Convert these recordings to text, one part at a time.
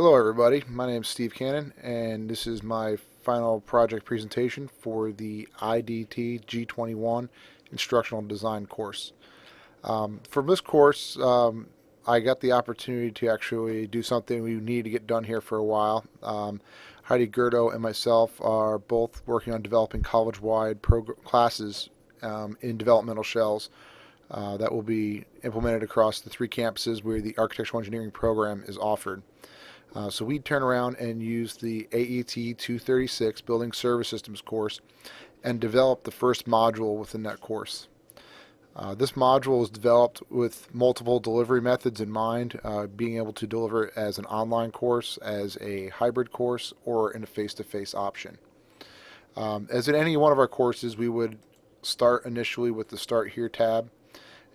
Hello everybody, my name is Steve Cannon and this is my final project presentation for the IDT G21 Instructional Design course. From this course, I got the opportunity to actually do something we need to get done here for a while. Heidi Gerdo and myself are both working on developing college-wide classes in developmental shells that will be implemented across the three campuses where the architectural engineering program is offered. So we turn around and use the AET 236 Building Service Systems course and develop the first module within that course. This module is developed with multiple delivery methods in mind, being able to deliver it as an online course, as a hybrid course, or in a face-to-face option. As in any one of our courses, we would start initially with the Start Here tab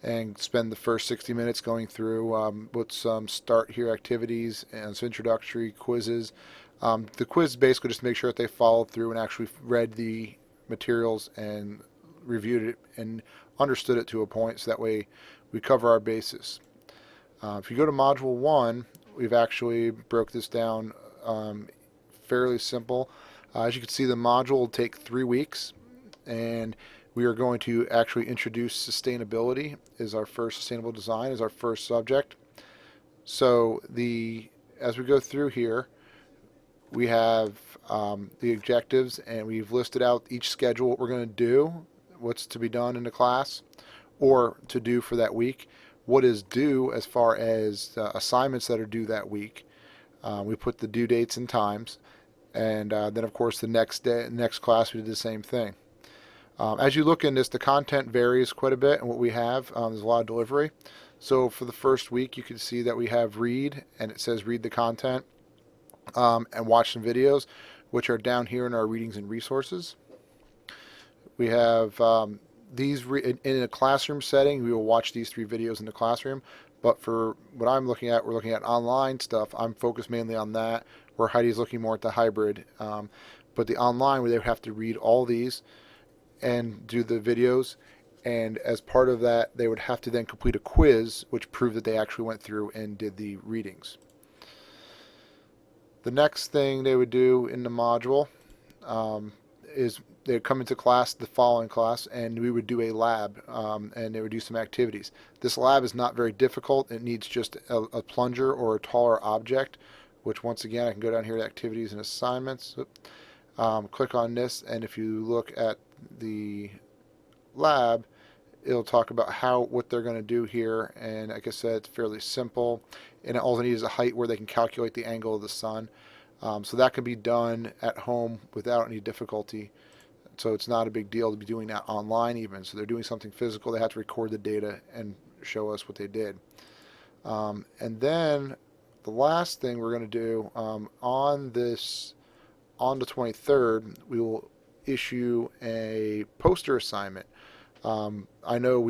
and spend the first 60 minutes going through with some Start Here activities and some introductory quizzes. The quiz basically just make sure that they followed through and actually read the materials and reviewed it and understood it to a point, so that way we cover our basis. If you go to Module 1, we've actually broke this down fairly simple. As you can see, the module will take 3 weeks, and we are going to actually introduce sustainability as our first sustainable design, as our first subject. So as we go through here, we have the objectives, and we've listed out each schedule, what we're going to do, what's to be done in the class, or to do for that week, what is due as far as assignments that are due that week. We put the due dates and times, and then of course the next class we did the same thing. As you look in this, the content varies quite a bit, and what we have, there's a lot of delivery. So for the first week, you can see that we have read, and it says read the content, and watch some videos, which are down here in our readings and resources. We have in a classroom setting, we will watch these 3 videos in the classroom, but for what I'm looking at, we're looking at online stuff. I'm focused mainly on that, where Heidi's looking more at the hybrid. But the online, where they would have to read all these and do the videos, and as part of that they would have to then complete a quiz which proved that they actually went through and did the readings. The next thing they would do in the module is they would come into class, the following class, and we would do a lab, and they would do some activities. This lab is not very difficult. It needs just a plunger or a taller object, which once again I can go down here to activities and assignments. Click on this, and if you look at the lab, it'll talk about what they're going to do here, and like I said, it's fairly simple, and all they need is a height where they can calculate the angle of the sun. So that can be done at home without any difficulty, so it's not a big deal to be doing that online even. So they're doing something physical, they have to record the data and show us what they did. And then the last thing we're going to do, on the 23rd, we will issue a poster assignment. I know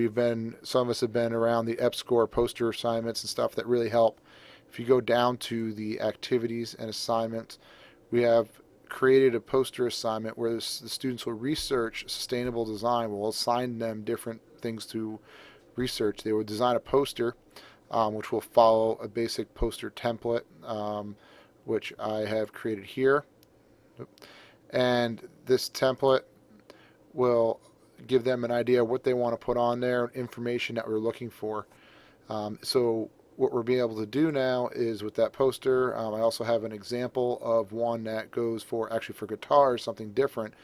some of us have been around the EPSCoR poster assignments and stuff that really help. If you go down to the activities and assignments, we have created a poster assignment where the students will research sustainable design. We'll assign them different things to research. They will design a poster, which will follow a basic poster template, which I have created here. And this template will give them an idea of what they want to put on there, information that we're looking for. So what we're being able to do now is with that poster, I also have an example of one that goes for guitars, something different.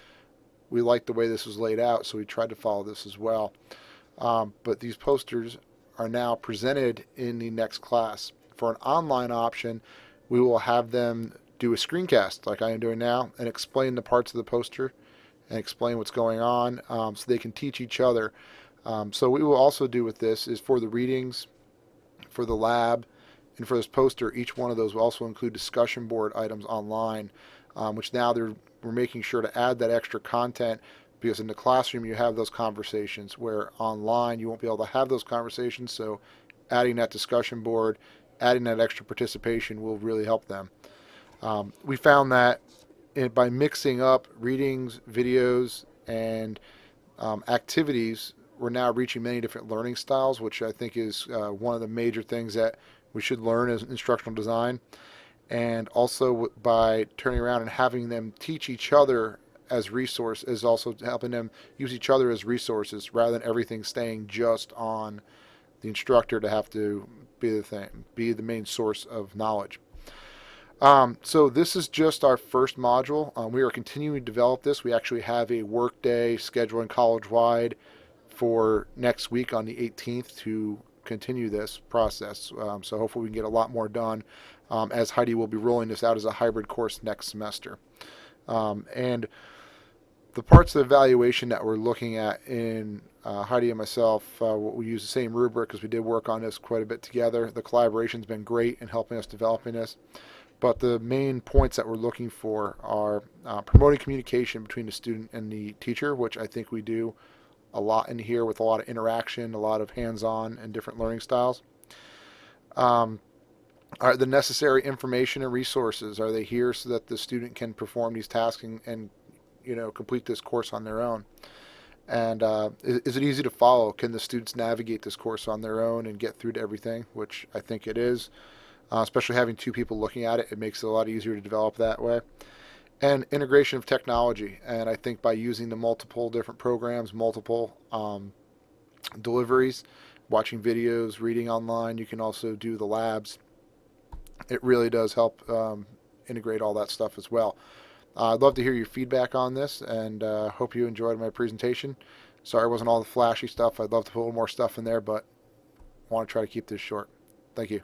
We like the way this was laid out, so we tried to follow this as well. But these posters are now presented in the next class. For an online option, we will have them do a screencast like I am doing now and explain the parts of the poster and explain what's going on, so they can teach each other. So what we will also do with this is for the readings, for the lab, and for this poster, each one of those will also include discussion board items online, which now we're making sure to add that extra content, because in the classroom you have those conversations where online you won't be able to have those conversations. So adding that discussion board, adding that extra participation will really help them. We found that by mixing up readings, videos, and activities, we're now reaching many different learning styles, which I think is one of the major things that we should learn as instructional design. and also by turning around and having them teach each other as resource is also helping them use each other as resources rather than everything staying just on the instructor to have to be the main source of knowledge. So this is just our first module. We are continuing to develop this. We actually have a workday scheduling college-wide for next week on the 18th to continue this process. So hopefully we can get a lot more done, as Heidi will be rolling this out as a hybrid course next semester. And the parts of the evaluation that we're looking at in Heidi and myself, we use the same rubric because we did work on this quite a bit together. The collaboration's been great in helping us developing this. But the main points that we're looking for are promoting communication between the student and the teacher, which I think we do a lot in here with a lot of interaction, a lot of hands-on and different learning styles. Are the necessary information and resources, are they here so that the student can perform these tasks and complete this course on their own? And is it easy to follow? Can the students navigate this course on their own and get through to everything, which I think it is. Especially having two people looking at it, it makes it a lot easier to develop that way. And integration of technology. And I think by using the multiple different programs, multiple deliveries, watching videos, reading online, you can also do the labs. It really does help integrate all that stuff as well. I'd love to hear your feedback on this, and hope you enjoyed my presentation. Sorry it wasn't all the flashy stuff. I'd love to put a little more stuff in there, but I want to try to keep this short. Thank you.